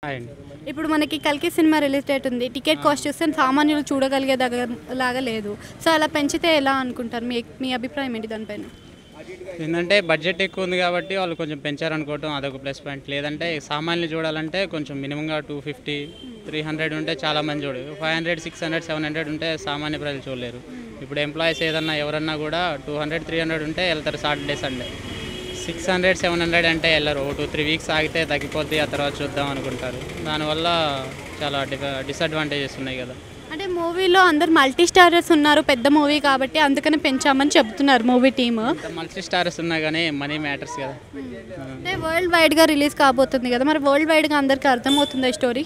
అండి. ఇప్పుడు మనకి 'కల్కి' సినిమా రిలీజ్ డేట్ ఉంది. టికెట్ కాస్ట్ చూస్తే సామాన్యులు చూడగలిగే లాగా లేదు. సో అలా పెంచితే ఎలా అనుకుంటారు? మీ మీ అభిప్రాయం ఏంటి దానిపైన? ఏంటంటే బడ్జెట్ ఎక్కువ ఉంది కాబట్టి వాళ్ళు కొంచెం పెంచారనుకోవటం అదొక ప్లస్ పాయింట్. లేదంటే సామాన్యులు చూడాలంటే కొంచెం మినిమంగా 250, 300 ఉంటే చాలా మంది చూడరు. 500, 600, 700 ఉంటే సామాన్య ప్రజలు చూడలేరు. ఇప్పుడు ఎంప్లాయీస్ ఏదన్నా ఎవరన్నా కూడా 200, 300 ఉంటే వెళ్తారు సాటర్డే సండే. 600, 700 అంటే వెళ్ళరు. 2-3 వీక్స్ ఆగితే తగ్గిపోద్ది, ఆ తర్వాత చూద్దాం అనుకుంటారు. దానివల్ల చాలా డిసడ్వాంటేజెస్ ఉన్నాయి కదా. అంటే మూవీలో అందరు మల్టీ స్టారర్స్ ఉన్నారు, పెద్ద మూవీ కాబట్టి అందుకని పెంచామని చెప్తున్నారు మూవీ టీమ్. మల్టీ స్టార్స్ ఉన్నా కానీ మనీ మ్యాటర్స్ కదా. అంటే వరల్డ్ వైడ్గా రిలీజ్ కాబోతుంది కదా, మరి వరల్డ్ వైడ్గా అందరికీ అర్థమవుతుందా ఈ స్టోరీ?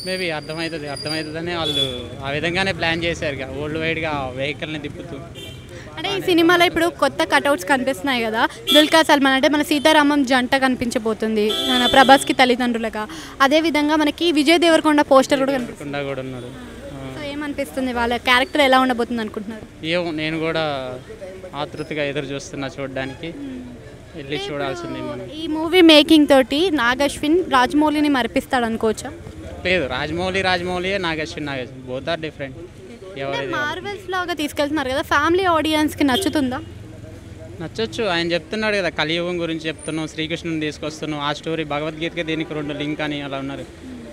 మేబీ అర్థమవుతుందని వాళ్ళు ఆ విధంగానే ప్లాన్ చేశారు కదా, వరల్డ్ వైడ్గా వెహికల్ని తిప్పుతూ. అంటే ఈ సినిమాలో ఇప్పుడు కొత్త కటౌట్స్ కనిపిస్తున్నాయి కదా, దుల్కర్ సల్మాన్ అంటే మన సీతారామం జంట కనిపించబోతుంది మన ప్రభాస్కి తల్లిదండ్రులుగా. అదేవిధంగా మనకి విజయ్ దేవరకొండ పోస్టర్ కూడా కనిపిస్తుంది. కుండా కూడా ఉన్నారు. సో ఏమనిపిస్తుంది, వాళ్ళ క్యారెక్టర్ ఎలా ఉండబోతుంది అనుకుంటున్నారు? ఏమో నేను కూడా ఆతృతగా ఎదురు చూస్తున్నా చూడడానికి. వెళ్ళి చూడాల్సింది మనం. ఈ మూవీ మేకింగ్ తోటి నాగ్ అశ్విన్ రాజమౌళిని మరిపిస్తాడు అనుకోవచ్చా? లేదు, Rajamouli, Nag Ashwin both are different. ఎవరైతే మార్వెల్స్ లాగా తీసుకెళ్తున్నారు కదా, ఫ్యామిలీ ఆడియన్స్కి నచ్చుతుందా? నచ్చొచ్చు. ఆయన చెప్తున్నాడు కదా, కలియుగం గురించి చెప్తున్నాం, శ్రీకృష్ణుని తీసుకొస్తున్నాం, ఆ స్టోరీ భగవద్గీతకి దీనికి 2 లింక్ అని అలా ఉన్నారు.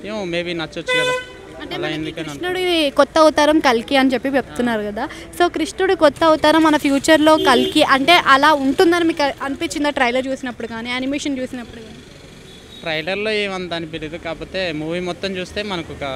ఏమో మేబీ నచ్చొచ్చు కదా. అంటే అలా మనకి ఎందుకని కృష్ణుడి కొత్త అవతారం కల్కి అని చెప్పి చెప్తున్నారు కదా, సో కృష్ణుడి కొత్త అవతారం మన ఫ్యూచర్లో కల్కి అంటే అలా ఉంటుందని మీకు అనిపించిందా ట్రైలర్ చూసినప్పుడు కానీ, యానిమేషన్ చూసినప్పుడు కానీ? ట్రైలర్లో ఏమంత అనిపించలేదు, కాకపోతే మూవీ మొత్తం చూస్తే మనకు ఒక